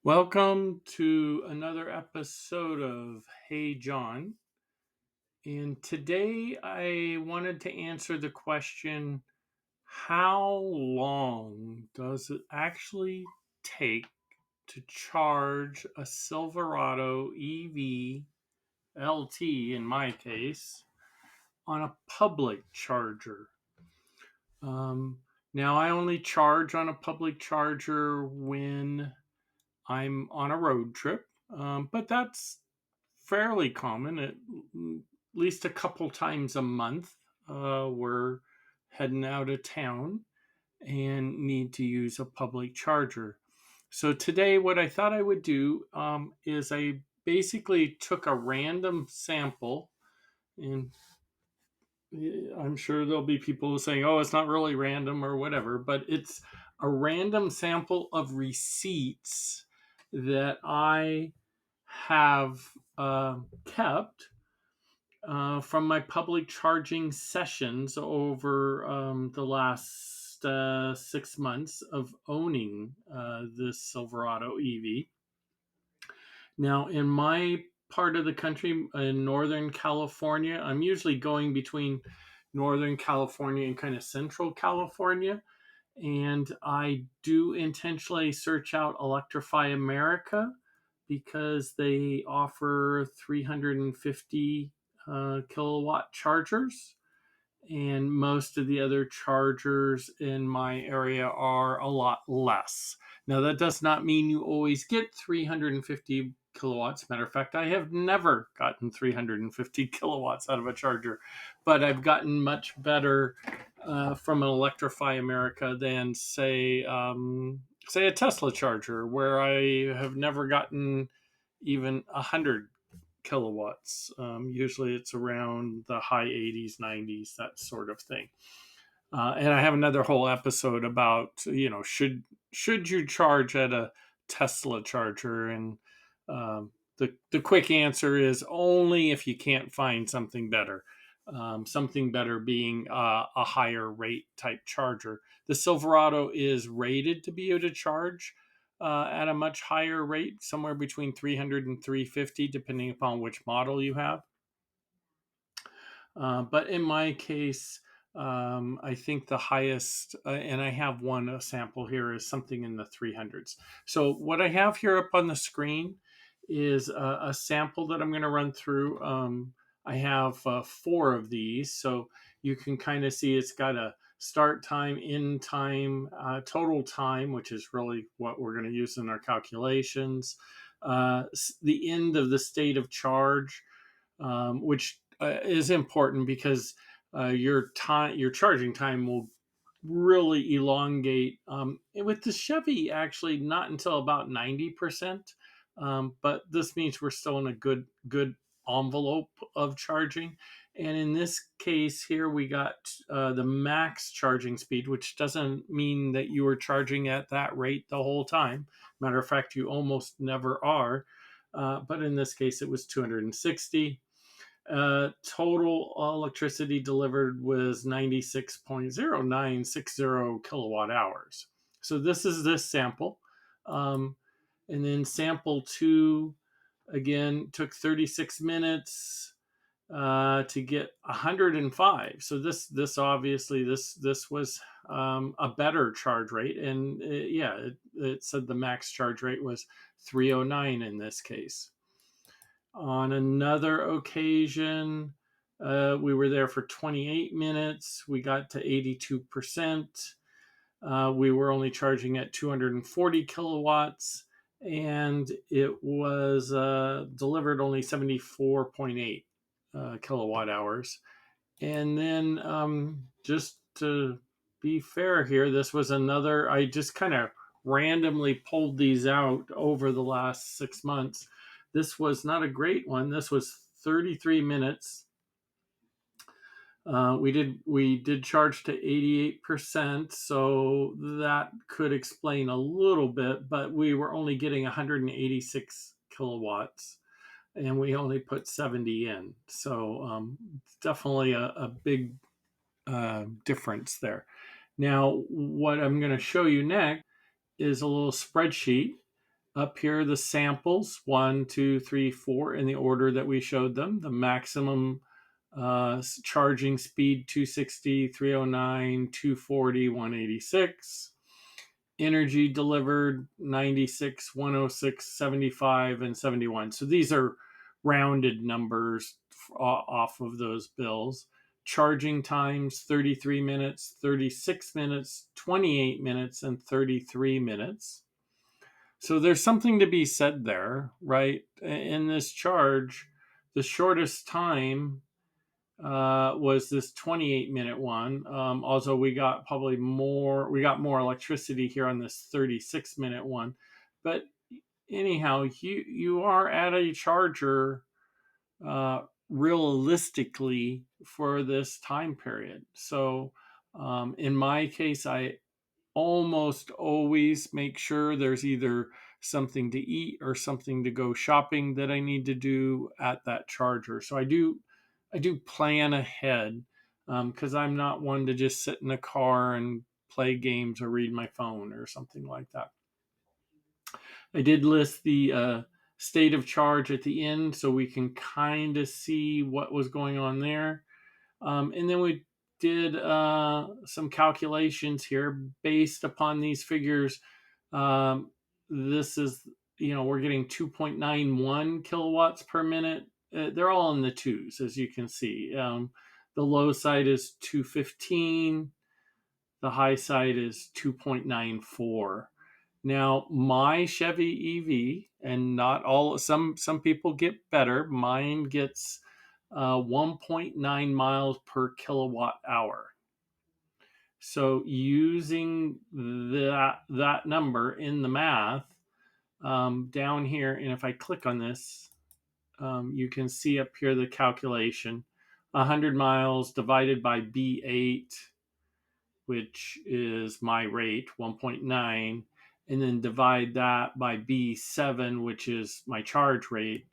Welcome to another episode of Hey John. And today I wanted to answer the question, how long does it actually take to charge a Silverado EV LT, in my case, on a public charger? Um, Now, I only charge on a public charger when I'm on a road trip, but that's fairly common. At least a couple times a month, we're heading out of town and need to use a public charger. So today, what I thought I would do is I basically took a random sample, and I'm sure there'll be people saying, "Oh, it's not really random" or whatever, but it's a random sample of receipts that I have kept from my public charging sessions over the last 6 months of owning this Silverado EV. Now, in my part of the country, in Northern California, I'm usually going between Northern California and kind of Central California. And I do intentionally search out Electrify America because they offer 350 kilowatt chargers. And most of the other chargers in my area are a lot less. Now, that does not mean you always get 350 kilowatts. Matter of fact, I have never gotten 350 kilowatts out of a charger, but I've gotten much better from an Electrify America than, say a Tesla charger, where I have never gotten even 100 kilowatts. Usually it's around the high 80s, 90s, that sort of thing. And I have another whole episode about, should you charge at a Tesla charger? And the quick answer is only if you can't find something better. Something better being a higher rate type charger. The Silverado is rated to be able to charge at a much higher rate, somewhere between 300 and 350, depending upon which model you have. But in my case, I think the highest, and I have a sample here, is something in the 300s. So what I have here up on the screen is a sample that I'm going to run through. I have four of these, so you can kind of see it's got a start time, end time, total time, which is really what we're going to use in our calculations, the end of the state of charge, which is important because your charging time will really elongate. With the Chevy, actually, not until about 90%. But this means we're still in a good envelope of charging. And in this case here, we got the max charging speed, which doesn't mean that you are charging at that rate the whole time. Matter of fact, you almost never are. But in this case, it was 260. Total electricity delivered was 96.0960 kilowatt hours. So this is this sample. And then sample two, again, took 36 minutes to get 105. So this obviously this was a better charge rate, and it said the max charge rate was 309 in this case. On another occasion, we were there for 28 minutes. We got to 82%. We were only charging at 240 kilowatts, and it was delivered only 74.8 kilowatt hours. And then, just to be fair here, this was another, I just kind of randomly pulled these out over the last 6 months. This was not a great one. This was 33 minutes. We did charge to 88%, so that could explain a little bit, but we were only getting 186 kilowatts, and we only put 70 in. So definitely a big difference there. Now, what I'm going to show you next is a little spreadsheet Up here, the samples 1, 2, 3, 4 in the order that we showed them. The maximum charging speed 260, 309, 240, 186. Energy delivered 96, 106, 75, and 71. So these are rounded numbers off of those bills. Charging times 33 minutes, 36 minutes, 28 minutes, and 33 minutes. So there's something to be said there, right? In this charge, the shortest time was this 28-minute one. Also, we got more electricity here on this 36-minute one. But anyhow, you are at a charger realistically for this time period. So in my case, I almost always make sure there's either something to eat or something to go shopping that I need to do at that charger. So I do plan ahead because I'm not one to just sit in a car and play games or read my phone or something like that. I did list the state of charge at the end so we can kind of see what was going on there. And then we did some calculations here based upon these figures. Um, this is, we're getting 2.91 kilowatts per minute. They're all in the twos, as you can see. The low side is 215. The high side is 2.94. Now, my Chevy EV, and not all, some people get better. Mine gets 1.9 miles per kilowatt hour. So using that number in the math down here, and if I click on this, you can see up here the calculation. 100 miles divided by B8, which is my rate, 1.9, and then divide that by B7, which is my charge rate.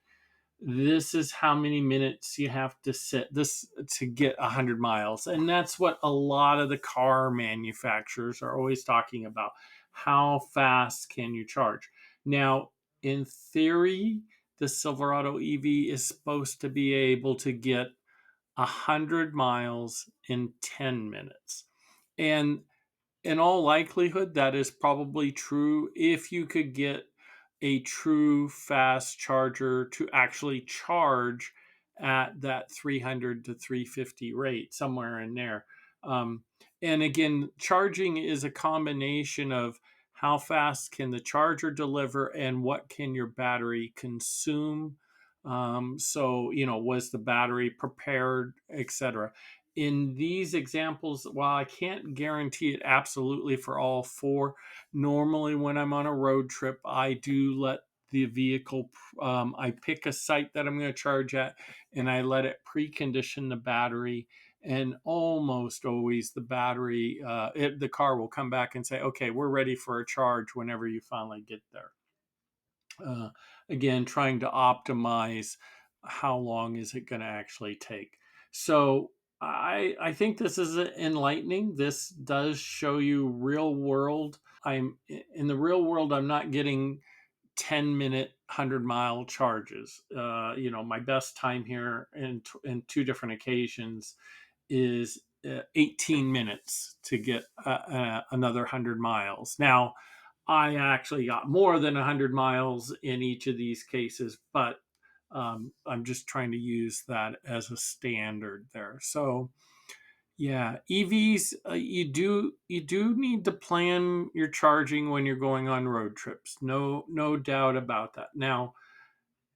This is how many minutes you have to sit this to get 100 miles. And that's what a lot of the car manufacturers are always talking about. How fast can you charge? Now, in theory, the Silverado EV is supposed to be able to get 100 miles in 10 minutes. And in all likelihood, that is probably true if you could get a true fast charger to actually charge at that 300 to 350 rate, somewhere in there. Um, and again, charging is a combination of how fast can the charger deliver and what can your battery consume. So, was the battery prepared, etc. In these examples, while I can't guarantee it absolutely for all four, normally when I'm on a road trip, I do let the vehicle, I pick a site that I'm going to charge at and I let it precondition the battery. And almost always the battery, the car will come back and say, okay, we're ready for a charge whenever you finally get there. Uh, Again, trying to optimize how long is it going to actually take. So I think this is enlightening. This does show you real world. I'm in the real world. I'm not getting 10-minute 100-mile charges. My best time here in two different occasions is 18 minutes to get another 100 miles. Now, I actually got more than 100 miles in each of these cases, but I'm just trying to use that as a standard there. So, yeah, EVs, you do need to plan your charging when you're going on road trips. No doubt about that. Now,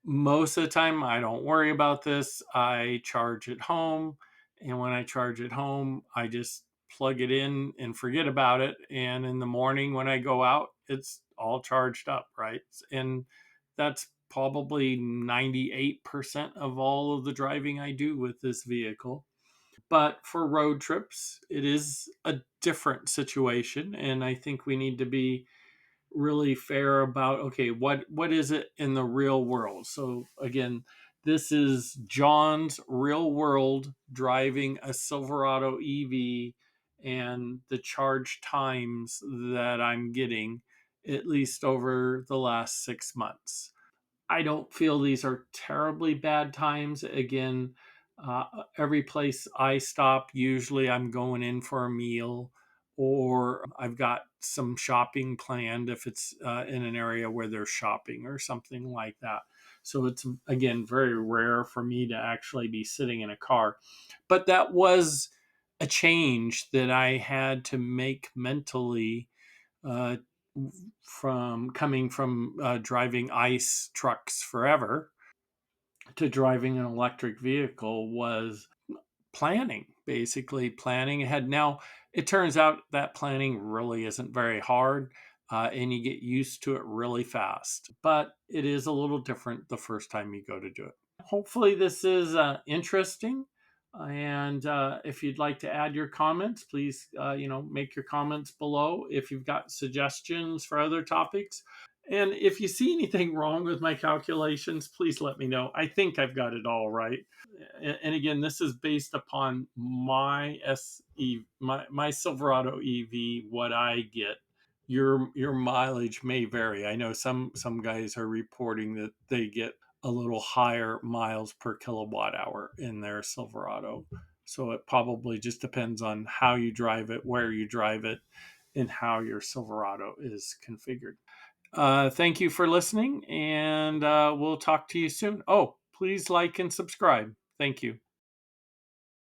most of the time I don't worry about this. I charge at home, and when I charge at home, I just plug it in and forget about it, and in the morning when I go out, it's all charged up, right? And that's probably 98% of all of the driving I do with this vehicle. But for road trips, it is a different situation, and I think we need to be really fair about, okay, what is it in the real world. So again, this is John's real world driving a Silverado EV and the charge times that I'm getting at least over the last 6 months. I don't feel these are terribly bad times. Again, every place I stop, usually I'm going in for a meal or I've got some shopping planned if it's in an area where there's shopping or something like that. So it's, again, very rare for me to actually be sitting in a car. But that was a change that I had to make mentally, uh, from coming from driving ICE trucks forever to driving an electric vehicle, was planning, basically planning ahead. Now, it turns out that planning really isn't very hard, and you get used to it really fast, but it is a little different the first time you go to do it. Hopefully, this is interesting. And if you'd like to add your comments, please, make your comments below. If you've got suggestions for other topics, and if you see anything wrong with my calculations, please let me know. I think I've got it all right. And again, this is based upon my Silverado EV, what I get. Your mileage may vary. I know some guys are reporting that they get a little higher miles per kilowatt hour in their Silverado. So it probably just depends on how you drive it, where you drive it, and how your Silverado is configured. Thank you for listening, and we'll talk to you soon. Oh, please like and subscribe. Thank you.